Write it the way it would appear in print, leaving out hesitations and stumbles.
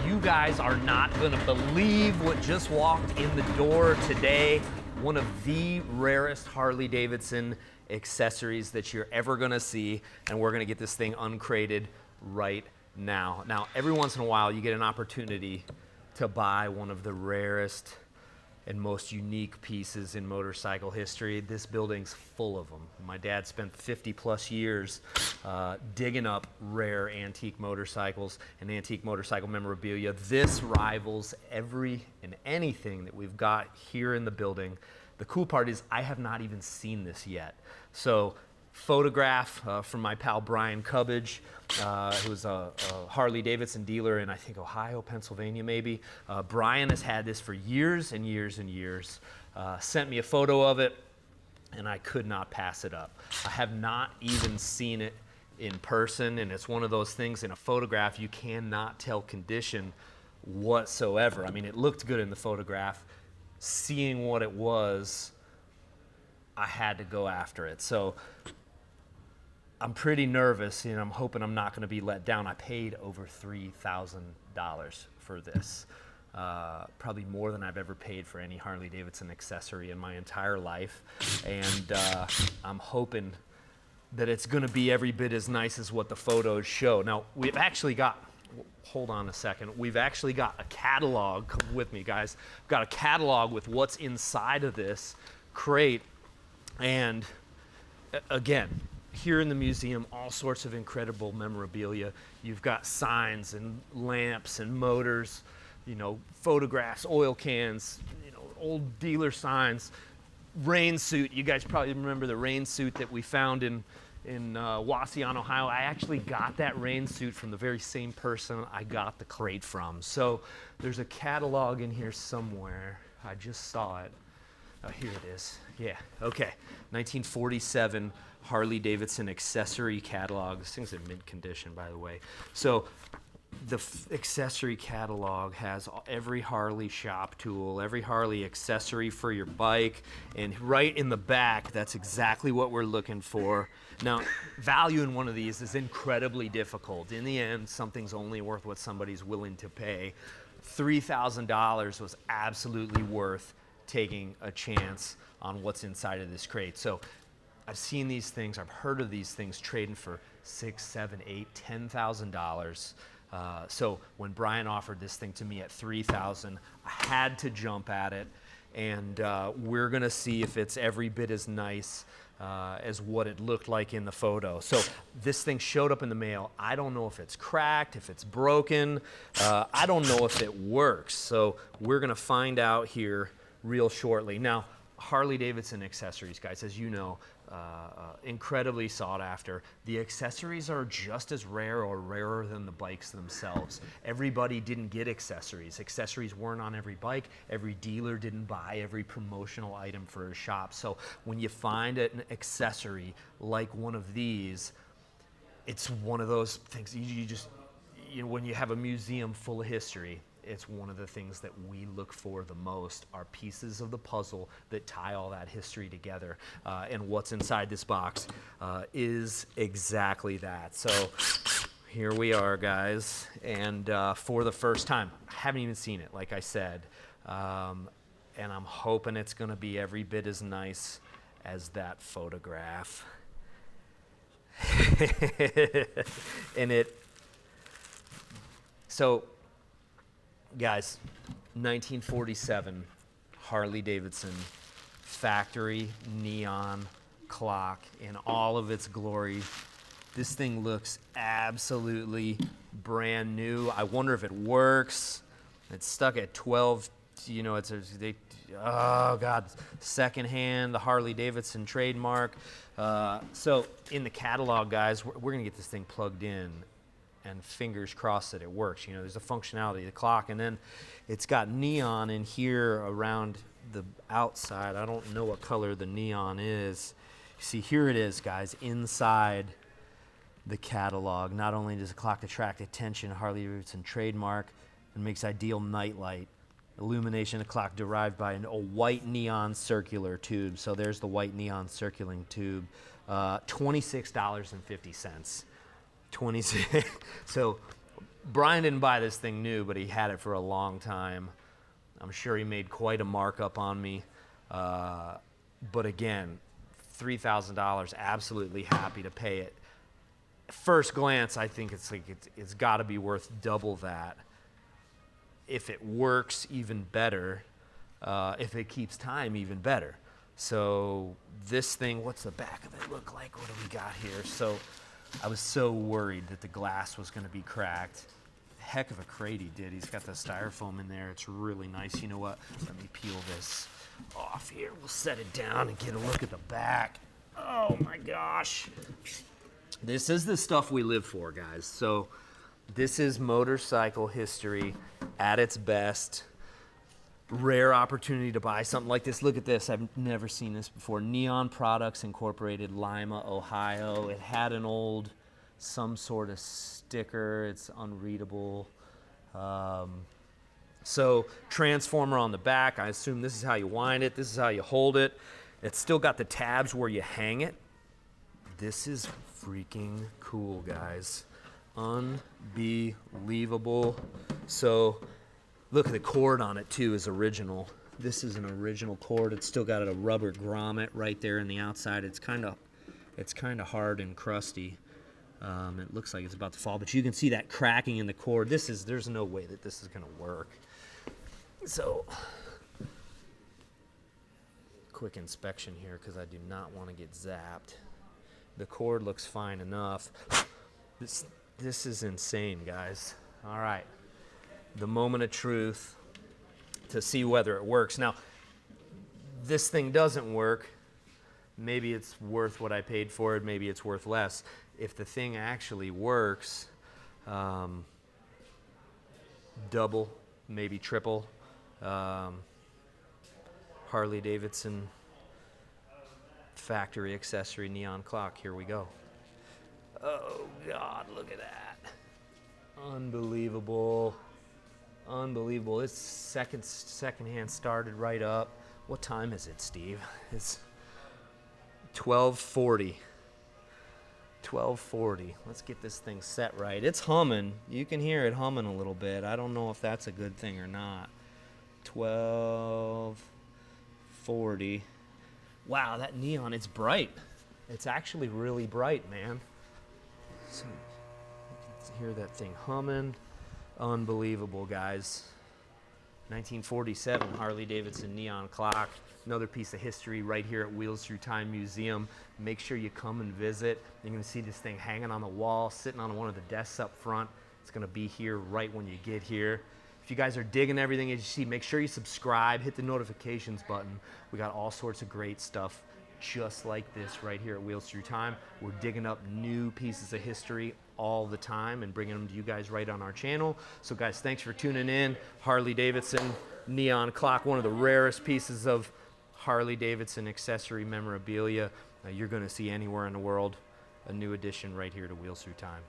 You guys are not going to believe what just walked in the door today. One of the rarest Harley-Davidson accessories that you're ever going to see, and we're going to get this thing uncrated right now. Now, every once in a while, you get an opportunity to buy one of the rarest and most unique pieces in motorcycle history. This building's full of them. My dad spent 50 plus years digging up rare antique motorcycles and antique motorcycle memorabilia. This rivals every and anything that we've got here in the building. The cool part is I have not even seen this yet. So, photograph from my pal Brian Cubbage, who's a Harley-Davidson dealer in, I think, Ohio, Pennsylvania, maybe. Brian has had this for years and years and years. Sent me a photo of it, and I could not pass it up. I have not even seen it in person, and it's one of those things in a photograph you cannot tell condition whatsoever. I mean, it looked good in the photograph. Seeing what it was, I had to go after it. So I'm pretty nervous, and I'm hoping I'm not going to be let down. I paid over $3,000 for this. Probably more than I've ever paid for any Harley-Davidson accessory in my entire life. And I'm hoping that it's going to be every bit as nice as what the photos show. Now, we've actually got, hold on a second, we've actually got a catalog. Come with me, guys. We've got a catalog with what's inside of this crate. And again, here in the museum, all sorts of incredible memorabilia. You've got signs and lamps and motors, you know, photographs, oil cans, you know, old dealer signs, rain suit. You guys probably remember the rain suit that we found in Wauseon, Ohio. I actually got that rain suit from the very same person I got the crate from. So there's a catalog in here somewhere. I just saw it. Oh, here it is. Yeah, okay. 1947 Harley-Davidson accessory catalog. This thing's in mint condition, by the way. So the accessory catalog has every Harley shop tool, every Harley accessory for your bike, and right in the back, that's exactly what we're looking for. Now, value in one of these is incredibly difficult. In the end, something's only worth what somebody's willing to pay. $3,000 was absolutely worth taking a chance on what's inside of this crate. So I've seen these things, I've heard of these things trading for $6,000, $7,000, $8,000, $10,000. So when Brian offered this thing to me at $3,000, I had to jump at it, and we're gonna see if it's every bit as nice as what it looked like in the photo. So this thing showed up in the mail. I don't know if it's cracked, if it's broken. I don't know if it works. So we're gonna find out here real shortly. Now, Harley-Davidson accessories, guys, as you know, incredibly sought after. The accessories are just as rare or rarer than the bikes themselves. Everybody didn't get accessories. Accessories weren't on every bike. Every dealer didn't buy every promotional item for a shop. So when you find an accessory like one of these, it's one of those things you know, when you have a museum full of history, it's one of the things that we look for the most, are pieces of the puzzle that tie all that history together. And what's inside this box is exactly that. So here we are, guys. And for the first time, I haven't even seen it, like I said. And I'm hoping it's going to be every bit as nice as that photograph. So, guys, 1947 Harley-Davidson factory neon clock in all of its glory. This thing looks absolutely brand new. I wonder if it works. It's stuck at 12, you know, oh God, secondhand, the Harley-Davidson trademark. So in the catalog, guys, we're gonna get this thing plugged in, and fingers crossed that it works. You know, there's a functionality of the clock, and then it's got neon in here around the outside. I don't know what color the neon is. See, here it is, guys, inside the catalog. Not only does the clock attract attention, Harley-Davidson trademark, and makes ideal nightlight illumination. The clock derived by a white neon circular tube. So there's the white neon circulating tube. $26.50. 26. So Brian didn't buy this thing new, but he had it for a long time. I'm sure he made quite a markup on me. But again, $3,000, absolutely happy to pay it. First glance, I think it's got to be worth double that. If it works, even better. If it keeps time, even better. So this thing, what's the back of it look like? What do we got here? So I was so worried that the glass was going to be cracked. Heck of a crate he did. He's got the styrofoam in there. It's really nice. You know what? Let me peel this off here. We'll set it down and get a look at the back. Oh my gosh. This is the stuff we live for, guys. So this is motorcycle history at its best. Rare opportunity to buy something like this. Look at this. I've never seen this before. Neon Products Incorporated, Lima, Ohio. It had an old, some sort of sticker. It's unreadable. So transformer on the back. I assume this is how you wind it. This is how you hold it. It's still got the tabs where you hang it. This is freaking cool, guys. Unbelievable. So look at the cord on it too, is original. This is an original cord. It's still got a rubber grommet right there in the outside. It's kind of hard and crusty. It looks like it's about to fall, but you can see that cracking in the cord. There's no way that this is gonna work. So quick inspection here because I do not want to get zapped. The cord looks fine enough. This is insane, guys. All right, the moment of truth to see whether it works. Now, this thing doesn't work. Maybe it's worth what I paid for it. Maybe it's worth less. If the thing actually works, double, maybe triple. Harley-Davidson factory accessory neon clock. Here we go. Oh God, look at that. Unbelievable. Unbelievable. It's secondhand started right up. What time is it, Steve? It's 12:40. 12:40. Let's get this thing set right. It's humming. You can hear it humming a little bit. I don't know if that's a good thing or not. 12:40. Wow, that neon, it's bright. It's actually really bright, man. So you can hear that thing humming. Unbelievable, guys. 1947 Harley-Davidson neon clock. Another piece of history right here at Wheels Through Time Museum. Make sure you come and visit. You're going to see this thing hanging on the wall, sitting on one of the desks up front. It's going to be here right when you get here. If you guys are digging everything as you see, make sure you subscribe, hit the notifications button. We got all sorts of great stuff just like this right here at Wheels Through Time. We're digging up new pieces of history all the time and bringing them to you guys right on our channel. So guys, thanks for tuning in. Harley-Davidson neon clock, one of the rarest pieces of Harley-Davidson accessory memorabilia you're going to see anywhere in the world. A new addition right here to Wheels Through Time.